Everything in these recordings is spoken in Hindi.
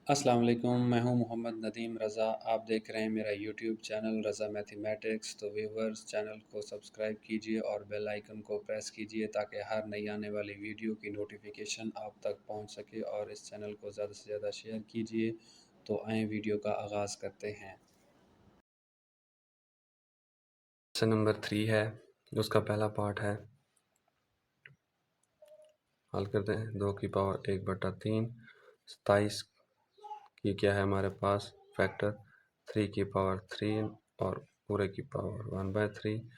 अस्सलाम वालेकुम, मैं हूं मोहम्मद नदीम रज़ा। आप देख रहे हैं मेरा यूट्यूब चैनल रज़ा मैथमेटिक्स। तो व्यूवर्स, चैनल को सब्सक्राइब कीजिए और बेल आइकन को प्रेस कीजिए ताकि हर नई आने वाली वीडियो की नोटिफिकेशन आप तक पहुंच सके, और इस चैनल को ज़्यादा से ज़्यादा शेयर कीजिए। तो आए वीडियो का आगाज़ करते हैं। क्वेश्चन नंबर 3 है, उसका पहला पार्ट है। हल करते हैं। 2 की पावर 1/3, 27 की क्या है हमारे पास फैक्टर, 3 की पावर 3 और पूरे की पावर 1/3,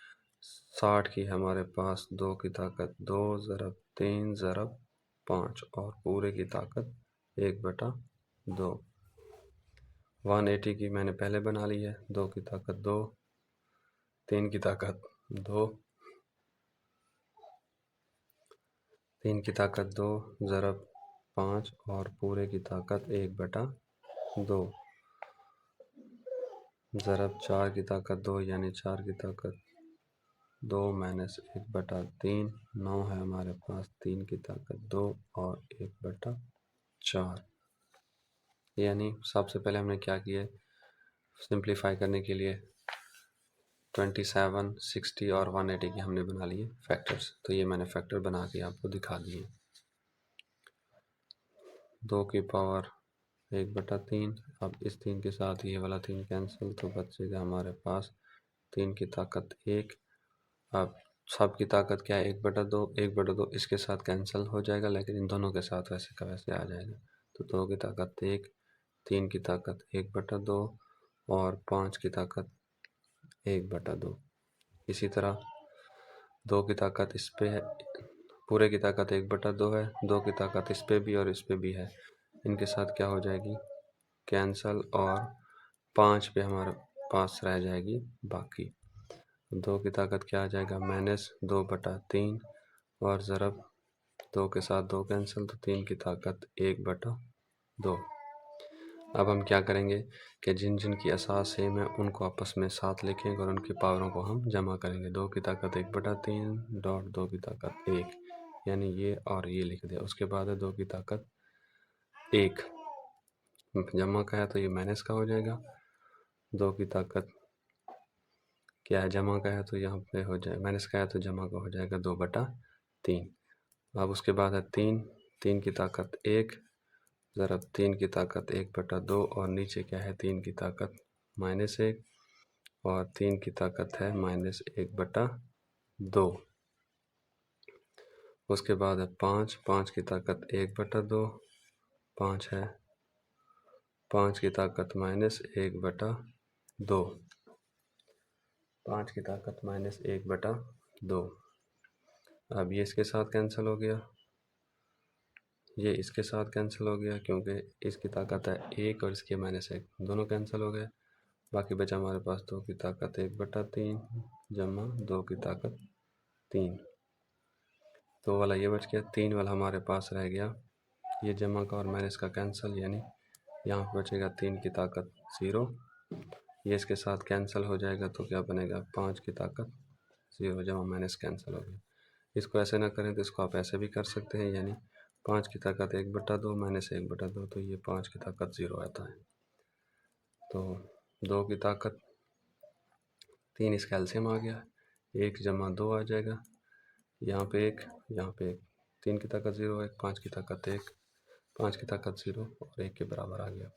60 की है हमारे पास 2 की ताकत 2 ज़रब 3 ज़रब 5 और पूरे की ताकत 1/2। 180 की मैंने पहले बना ली है, 2 की ताकत 2, 3 की ताकत 2, 3 की ताकत 2 ज़रब 5 और पूरे की ताकत 1/2, ज़रब 4 की ताकत 2 यानी 4 की ताकत 2 माइनस 1/3, 9 है हमारे पास 3 की ताकत 2 और 1/4। यानी सबसे पहले हमने क्या किया, सिंप्लीफाई करने के लिए 27, 60 और 180 की हमने बना लिए फैक्टर्स। तो ये मैंने फैक्टर बना के आपको दिखा दिए। 2 की पावर 1/3, अब इस 3 के साथ ये वाला 3 कैंसिल, तो बचेगा हमारे पास 3 की ताकत 1। अब सब की ताकत क्या है, 1/2, 1/2 इसके साथ कैंसिल हो जाएगा, लेकिन इन दोनों के साथ वैसे का वैसे आ जाएगा। तो 2 की ताकत 1, 3 की ताकत 1/2 और 5 की ताकत 1/2। इसी तरह 2 की ताकत इस पे है, पूरे की ताकत 1/2 है, 2 की ताकत इस पे भी और इस पे भी है, इनके साथ क्या हो जाएगी, कैंसल, और 5 पे हमारे पास रह जाएगी बाकी। 2 की ताकत क्या आ जाएगा, -2/3 और ज़रब 2 के साथ 2 कैंसिल, तो 3 की ताकत 1/2। अब हम क्या करेंगे कि जिन जिन की असास सेम है उनको आपस में साथ लिखेंगे और उनकी पावरों को हम जमा करेंगे। 2 की ताकत 1/3 डॉट 2 की ताकत 1, यानी ये और ये लिख दिया। उसके बाद है 2 की ताकत 1, जमा का है तो ये माइनस का हो जाएगा। 2 की ताकत क्या है, जमा का है तो यहाँ पे हो जाए, माइनस का है तो जमा का हो जाएगा 2/3। अब उसके बाद है 3, 3 की ताकत 1 ज़रब 3 की ताकत 1/2 और नीचे क्या है 3 की ताकत -1 और 3 की ताकत है -1/2। उसके बाद है 5, 5 की ताकत 1/2, 5 है, 5 की ताकत -1/2, 5 की ताकत -1/2। अब ये इसके साथ कैंसिल हो गया, ये इसके साथ कैंसिल हो गया क्योंकि इसकी ताकत है 1 और इसके -1, दोनों कैंसिल हो गए। बाकी बचा हमारे पास 2 की ताकत 1/3 जमा 2 की ताकत 3, 2 वाला ये बच गया, 3 वाला हमारे पास रह गया, ये जमा का और माइनस का कैंसिल, यानी यहाँ पर बचेगा 3 की ताकत 0, ये इसके साथ कैंसिल हो जाएगा तो क्या बनेगा 5 की ताकत 0 जमा माइनस कैंसिल हो गया। इसको ऐसे ना करें तो इसको आप ऐसे भी कर सकते हैं, यानी 5 की ताकत 1/2 माइनस 1/2, तो ये 5 की ताकत 0 आता है। तो 2 की ताकत 3 इसका एलसीएम आ गया, 1 जमा 2 आ जाएगा, यहाँ पे 1, यहाँ पे 1, 3 की ताकत 0 है, 5 की ताकत 1, 5 की ताकत 0 और 1 के बराबर आ गया।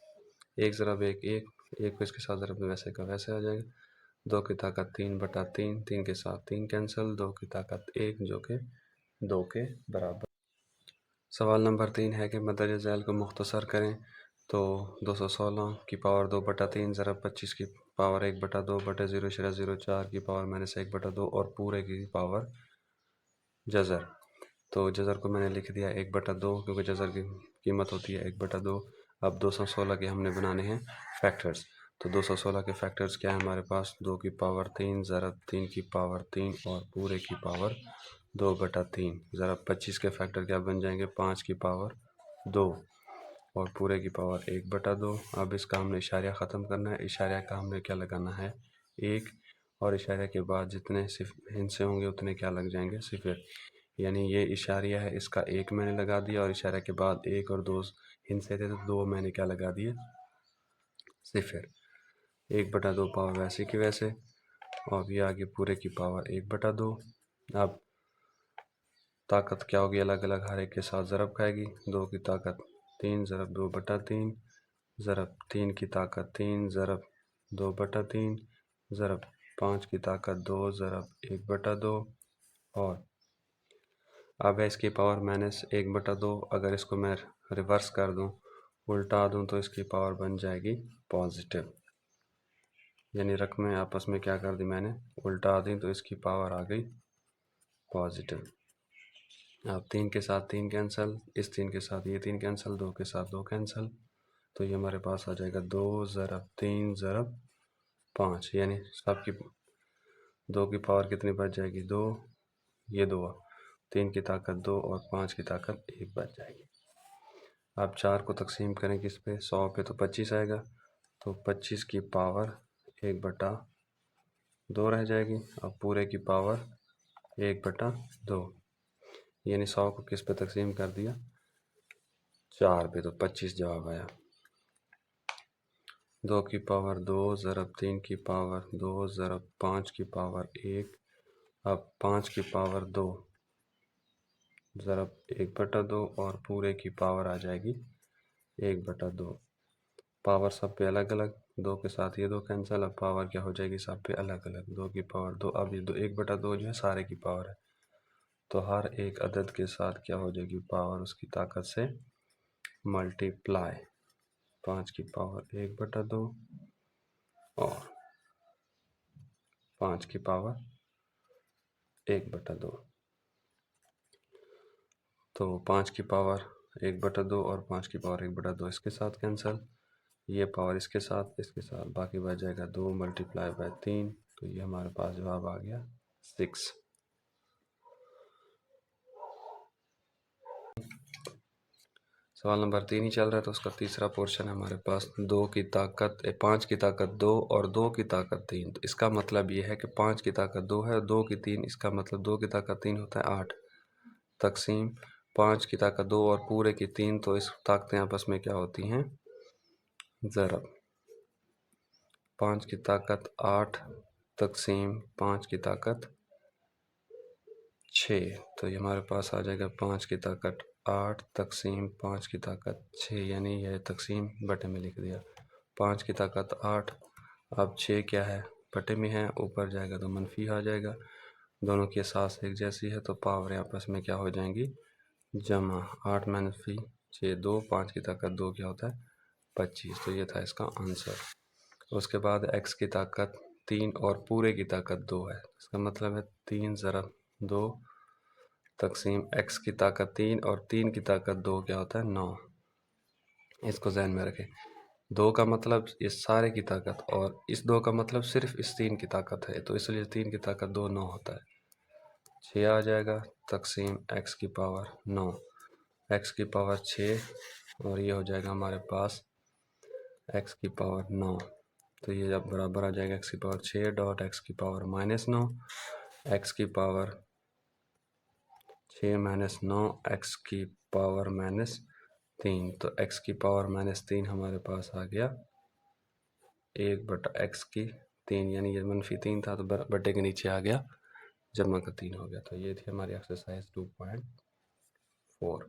1 ज़रब 1 1, 1 को इसके साथ ज़रब वैसे का वैसे आ जाएगा। 2 की ताकत 3/3, 3 के साथ 3 कैंसिल, 2 की ताकत 1 जो कि 2 के बराबर। सवाल नंबर 3 है कि मदर झैल को मुख्तसर करें। तो 216 की पावर 2/3 ज़रब 25 की पावर 1/2 बटे 0.04 की पावर -1/2 और पूरे की पावर जज़र। तो जज़र को मैंने लिख दिया 1/2 क्योंकि जज़र की कीमत होती है 1/2। अब 216 के हमने बनाने हैं फैक्टर्स। तो 216 के फैक्टर्स क्या है हमारे पास, 2 की पावर 3 ज़रब 3 की पावर 3 और पूरे की पावर 2/3 ज़रब 25 के फैक्टर क्या बन जाएंगे, 5 की पावर 2 और पूरे की पावर 1/2। अब इसका हमने इशारिया ख़त्म करना है। इशारिया का हमने क्या लगाना है 1, और इशारे के बाद जितने हिस्से होंगे उतने क्या लग जाएंगे सिफर, यानी ये इशारिया है, इसका 1 मैंने लगा दिया और इशारे के बाद 1 और 2 इनसे थे तो 2 मैंने क्या लगा दिए सिफर। 1/2 पावर वैसे की वैसे, और ये आगे पूरे की पावर 1/2। अब ताकत क्या होगी अलग अलग, हर एक के साथ ज़रब खाएगी। 2 की ताकत 3 ज़रब 2/3 ज़रब 3 की ताकत 3 ज़रब 2/3 ज़रब 5 की ताकत 2 ज़रब 1/2। और अब है इसकी पावर -1/2। अगर इसको मैं रिवर्स कर दूं, उल्टा दूं, तो इसकी पावर बन जाएगी पॉजिटिव। यानी रकमें आपस में क्या कर दी मैंने, उल्टा दी, तो इसकी पावर आ गई पॉजिटिव। अब 3 के साथ 3 कैंसिल, इस 3 के साथ ये 3 कैंसिल, 2 के साथ 2 कैंसिल, तो ये हमारे पास आ जाएगा 2 ज़रब 3 ज़रब 5। यानी सबकी 2 की पावर कितनी बच जाएगी 2, ये 2, 3 की ताकत 2 और 5 की ताकत 1 बच जाएगी। अब 4 को तकसीम करें किस पे, 100 पे, तो 25 आएगा। तो 25 की पावर 1/2 रह जाएगी। अब पूरे की पावर 1/2, यानी 100 को किस पे तकसीम कर दिया 4 पे, तो 25 जवाब आया। 2 की पावर 2 ज़रब 3 की पावर 2 ज़रब 5 की पावर 1। अब 5 की पावर 2 ज़रब 1/2 और पूरे की पावर आ जाएगी 1/2। पावर सब पे अलग अलग, 2 के साथ ये 2 कैंसिल, अब पावर क्या हो जाएगी सब पे अलग अलग। 2 की पावर 2, अब ये 1/2 जो है सारे की पावर है, तो हर एक अदद के साथ क्या हो जाएगी पावर उसकी ताकत से मल्टीप्लाई। 5 की पावर 1/2 और 5 की पावर 1/2। तो 5 की पावर 1/2 और 5 की पावर 1/2 इसके साथ कैंसिल, ये पावर इसके साथ, बाकी बच जाएगा 2 × 3, तो ये हमारे पास जवाब आ गया 6। सवाल नंबर 3 ही चल रहा है, तो उसका तीसरा पोर्शन है हमारे पास। 5 की ताकत 2 और 2 की ताकत 3। तो इसका मतलब ये है कि 5 की ताकत 2 है और 2 की 3, इसका मतलब 2 की ताकत 3 होता है 8 तकसीम 5 की ताकत 2 और पूरे की 3, तो इस ताकतें आपस में क्या होती हैं ज़रब। 5 की ताकत 8 तकसीम 5 की ताकत 6, तो ये हमारे पास आ जाएगा 5 की ताकत 8 तकसीम 5 की ताकत 6, यानी यह तकसीम बटे में लिख दिया। 5 की ताकत 8, अब 6 क्या है बटे में है, ऊपर जाएगा तो मनफी आ जाएगा। दोनों की एहसास एक जैसी है, तो पावर आपस में क्या हो जाएंगी जमा। 8 - 6 2, 5 की ताकत 2 क्या होता है 25, तो ये था इसका आंसर। उसके बाद x की ताकत 3 और पूरे की ताकत 2 है, इसका मतलब है 3 ज़रब 2 तकसीम x की ताकत 3 और 3 की ताकत 2 क्या होता है 9। इसको ध्यान में रखें, 2 का मतलब इस सारे की ताकत और इस 2 का मतलब सिर्फ इस 3 की ताकत है, तो इसलिए 3 की ताकत 2 9 होता है। 6 आ जाएगा तकसीम x की पावर 9, x की पावर 6 और ये हो जाएगा हमारे पास x की पावर 9, तो ये जब बराबर आ जाएगा x की पावर 6 डॉट x की पावर -9, x की पावर 6 - 9 x की पावर -3, तो x की पावर -3 हमारे पास आ गया 1/x की 3, यानी ये -3 था तो बटे के नीचे आ गया जमा का 3 हो गया। तो ये थी हमारी एक्सरसाइज 2.4।